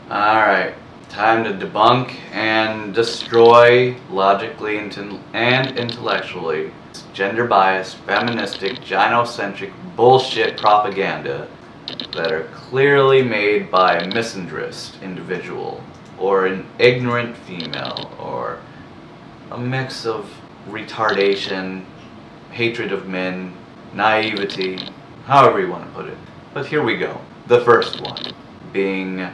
Alright, time to debunk and destroy logically and intellectually gender-biased, feministic, gynocentric bullshit propaganda that are clearly made by a misandrist individual or an ignorant female or a mix of retardation, hatred of men, naivety, however you want to put it. But here we go. The first one being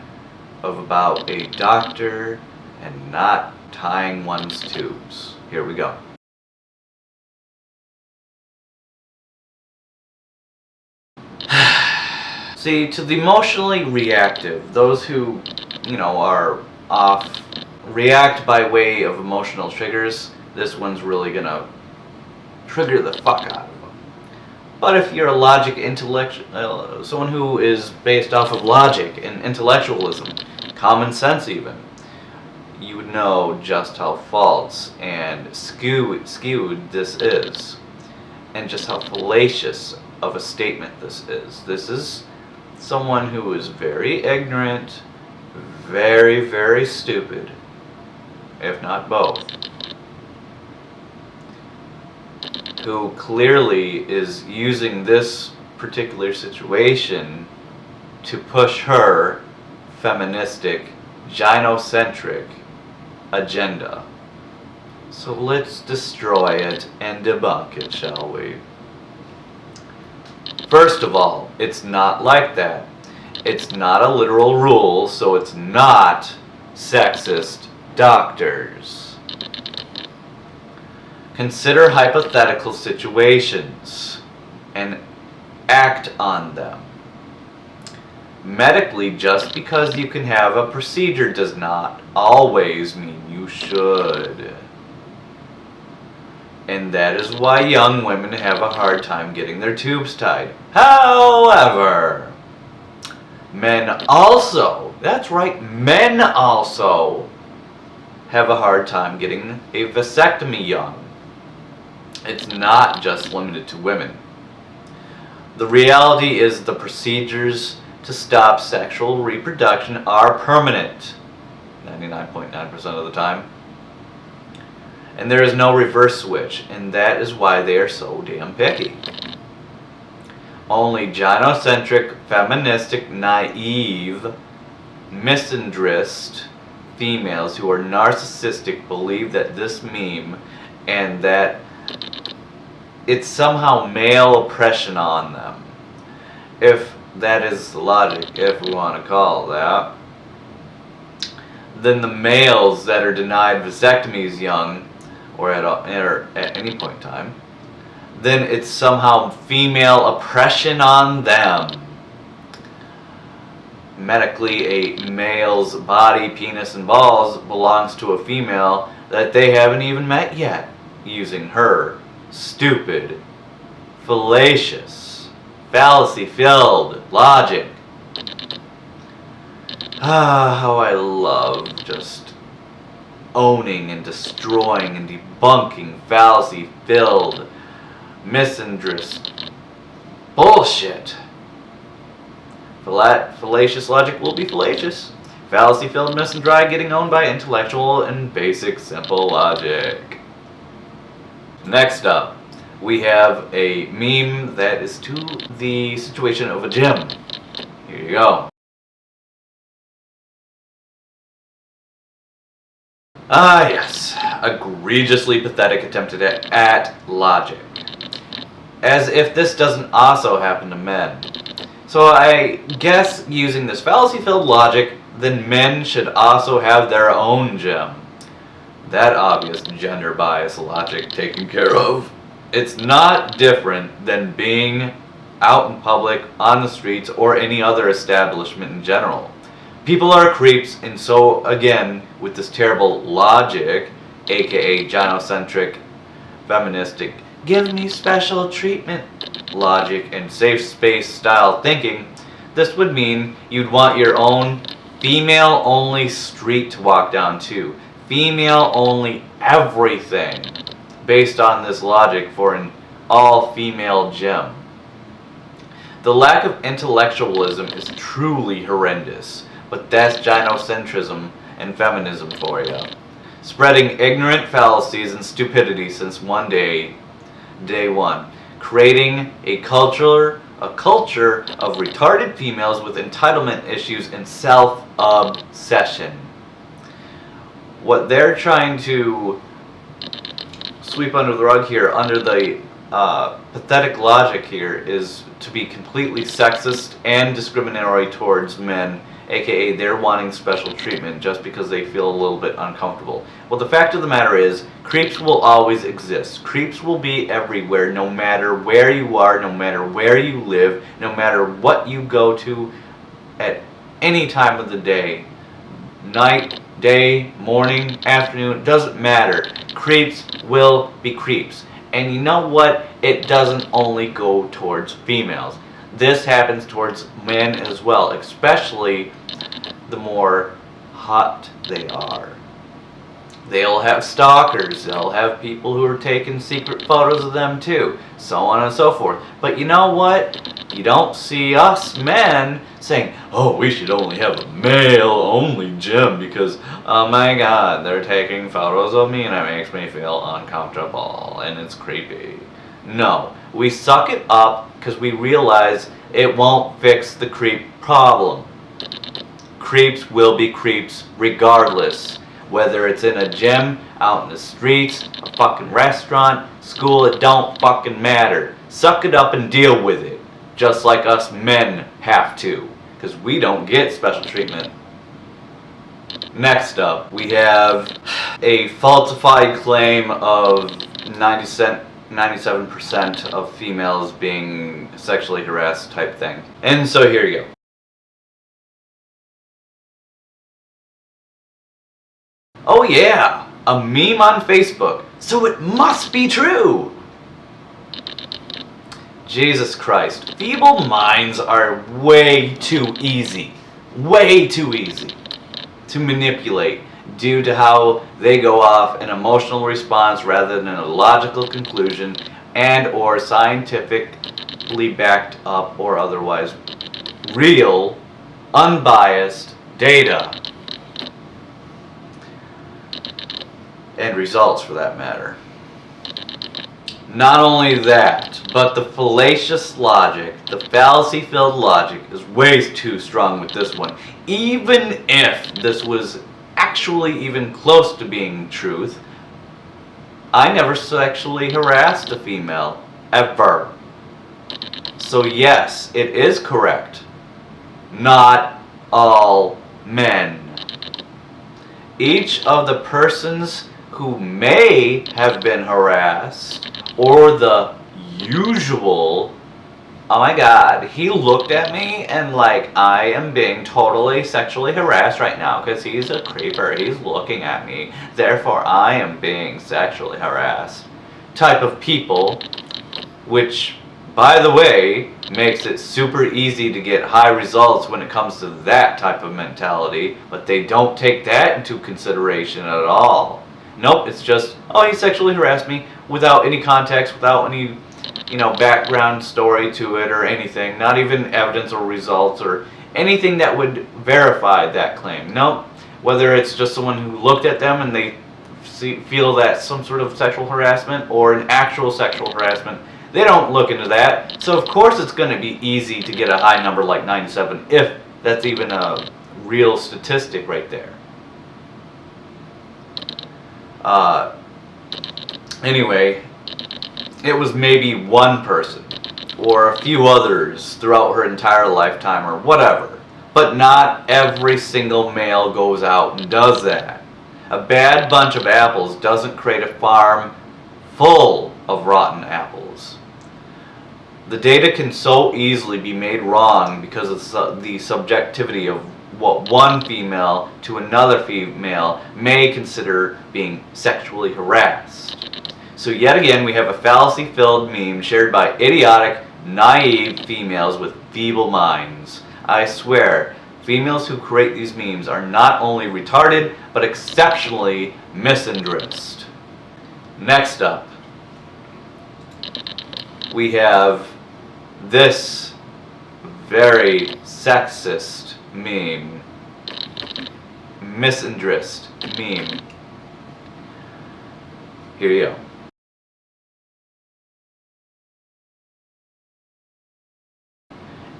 of about a doctor and not tying one's tubes. Here we go. See, to the emotionally reactive, those who, are off, react by way of emotional triggers, this one's really gonna trigger the fuck out of them. But if you're a logic intellectual, someone who is based off of logic and intellectualism, common sense even, you would know just how false and skewed this is, and just how fallacious of a statement this is. This is someone who is very ignorant, very, very stupid, if not both, who clearly is using this particular situation to push her feministic, gynocentric agenda. So let's destroy it and debunk it, shall we? First of all, it's not like that. It's not a literal rule, so it's not sexist doctors. Consider hypothetical situations and act on them. Medically, just because you can have a procedure does not always mean you should. And that is why young women have a hard time getting their tubes tied. However, men also, that's right, men also have a hard time getting a vasectomy young. It's not just limited to women. The reality is the procedures to stop sexual reproduction are permanent, 99.9% of the time. And there is no reverse switch, and that is why they are so damn picky. Only gynocentric, feministic, naive, misandrist females who are narcissistic believe that this meme and that it's somehow male oppression on them. If that is the logic, if we want to call it that, then the males that are denied vasectomies young, or at any point in time, then it's somehow female oppression on them. Medically, a male's body, penis, and balls belongs to a female that they haven't even met yet, using her stupid, fallacious, fallacy-filled logic. Ah, how I love just owning and destroying and debunking fallacy-filled, misandrist bullshit. Fallacious logic will be fallacious. Fallacy-filled misandry getting owned by intellectual and basic simple logic. Next up, we have a meme that is to the situation of a gym. Here you go. Ah yes, egregiously pathetic attempt at logic. As if this doesn't also happen to men. So I guess using this fallacy-filled logic, then men should also have their own gym. That obvious gender bias logic taken care of. It's not different than being out in public, on the streets, or any other establishment in general. People are creeps, and so again, with this terrible logic, aka gynocentric, feministic, give me special treatment logic and safe space style thinking, this would mean you'd want your own female only street to walk down to. Female only everything based on this logic for an all female gym. The lack of intellectualism is truly horrendous, but that's gynocentrism and feminism for you. Spreading ignorant fallacies and stupidity since day one. Creating a culture of retarded females with entitlement issues and self-obsession. What they're trying to sweep under the rug here, under the pathetic logic here, is to be completely sexist and discriminatory towards men, aka they're wanting special treatment just because they feel a little bit uncomfortable. Well, the fact of the matter is, creeps will always exist. Creeps will be everywhere, no matter where you are, no matter where you live, no matter what you go to at any time of the day. Night, day, morning, afternoon, it doesn't matter. Creeps will be creeps. And you know what? It doesn't only go towards females. This happens towards men as well, especially the more hot they are. They'll have stalkers, they'll have people who are taking secret photos of them too, so on and so forth. But you know what? You don't see us men saying, oh, we should only have a male-only gym because, oh my god, they're taking photos of me and it makes me feel uncomfortable and it's creepy. No, we suck it up because we realize it won't fix the creep problem. Creeps will be creeps regardless. Whether it's in a gym, out in the streets, a fucking restaurant, school, it don't fucking matter. Suck it up and deal with it. Just like us men have to. Because we don't get special treatment. Next up, we have a falsified claim of 97% of females being sexually harassed type thing. And so here you go. Oh yeah, a meme on Facebook, so it must be true! Jesus Christ, feeble minds are way too easy to manipulate due to how they go off an emotional response rather than a logical conclusion and or scientifically backed up or otherwise real, unbiased data. And results for that matter. Not only that, but the fallacious logic, the fallacy-filled logic is way too strong with this one. Even if this was actually even close to being truth, I never sexually harassed a female, ever. So yes, it is correct. Not all men. Each of the persons who may have been harassed, or the usual, oh my god, he looked at me and like I am being totally sexually harassed right now because he's a creeper, he's looking at me, therefore I am being sexually harassed type of people, which by the way makes it super easy to get high results when it comes to that type of mentality, but they don't take that into consideration at all. Nope, it's just, oh, he sexually harassed me without any context, without any, background story to it or anything, not even evidence or results or anything that would verify that claim. Nope, whether it's just someone who looked at them and they feel that some sort of sexual harassment or an actual sexual harassment, they don't look into that. So of course it's going to be easy to get a high number like 97, if that's even a real statistic right there. Anyway, it was maybe one person or a few others throughout her entire lifetime or whatever. But not every single male goes out and does that. A bad bunch of apples doesn't create a farm full of rotten apples. The data can so easily be made wrong because of the subjectivity of what one female to another female may consider being sexually harassed. So yet again, we have a fallacy-filled meme shared by idiotic, naive females with feeble minds. I swear, females who create these memes are not only retarded, but exceptionally misandrist. Next up, we have this very sexist meme misandrist meme. Here you go.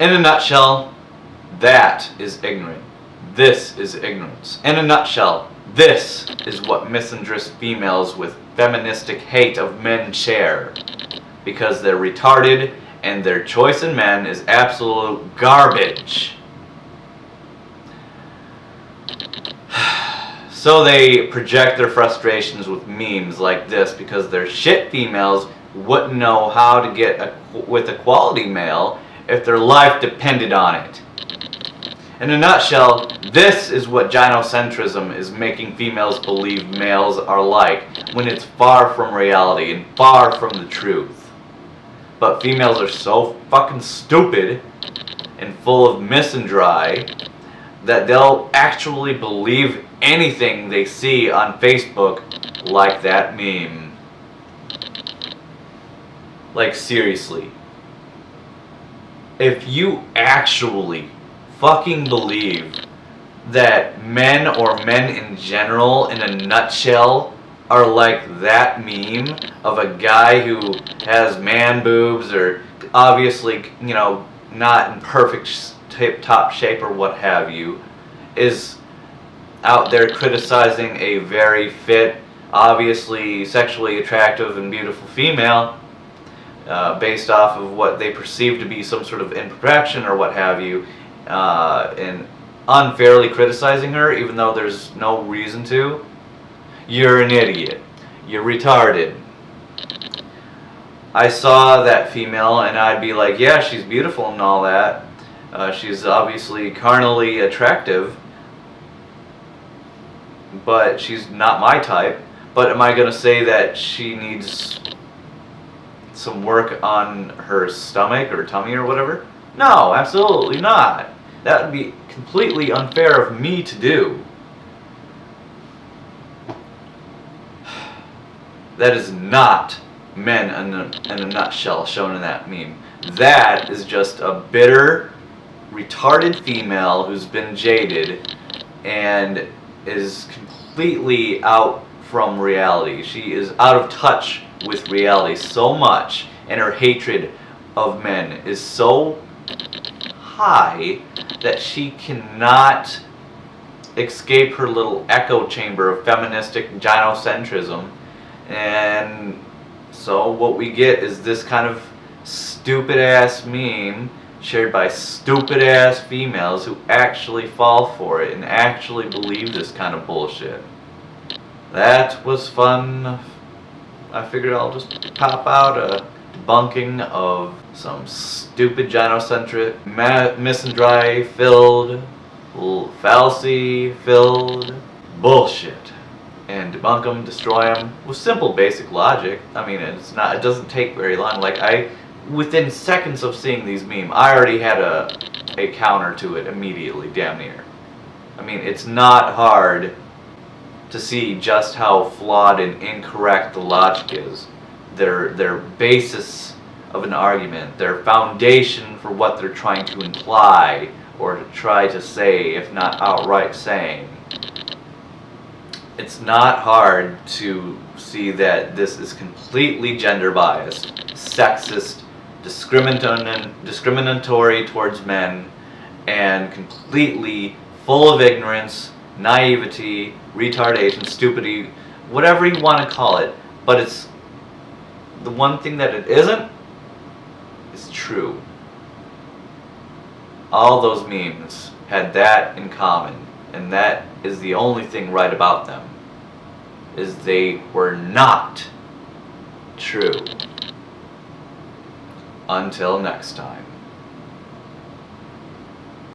In a nutshell, that is ignorant. This is ignorance. In a nutshell, this is what misandrist females with feministic hate of men share. Because they're retarded and their choice in men is absolute garbage. So they project their frustrations with memes like this because their shit females wouldn't know how to get with a quality male if their life depended on it. In a nutshell, this is what gynocentrism is making females believe males are like, when it's far from reality and far from the truth. But females are so fucking stupid and full of misandry that they'll actually believe anything they see on Facebook, like that meme. Like, seriously. If you actually fucking believe that men or men in general, in a nutshell, are like that meme of a guy who has man boobs or obviously, you know, not in perfect tip-top shape or what have you, is out there criticizing a very fit, obviously sexually attractive and beautiful female based off of what they perceive to be some sort of imperfection or what have you, and unfairly criticizing her even though there's no reason to, you're an idiot. You're retarded. I saw that female and I'd be like, yeah, she's beautiful and all that. She's obviously carnally attractive, but she's not my type. But am I going to say that she needs some work on her stomach or tummy or whatever? No, absolutely not. That would be completely unfair of me to do. That is not men in a nutshell shown in that meme. That is just a bitter, retarded female who's been jaded and is completely out from reality. She is out of touch with reality so much, and her hatred of men is so high that she cannot escape her little echo chamber of feministic gynocentrism. And so what we get is this kind of stupid ass meme shared by stupid ass females who actually fall for it and actually believe this kind of bullshit. That was fun. I figured I'll just pop out a debunking of some stupid gynocentric, misandry-filled, fallacy-filled bullshit, and debunk them, destroy them with simple, basic logic. I mean, it doesn't take very long. Like, within seconds of seeing these memes, I already had a counter to it immediately, damn near. I mean, it's not hard to see just how flawed and incorrect the logic is. Their basis of an argument, their foundation for what they're trying to imply or to try to say, if not outright saying. It's not hard to see that this is completely gender biased, sexist, discriminatory towards men, and completely full of ignorance, naivety, retardation, stupidity, whatever you want to call it. But it's the one thing that it isn't is true. All those memes had that in common, and that is the only thing right about them, is they were not true. Until next time.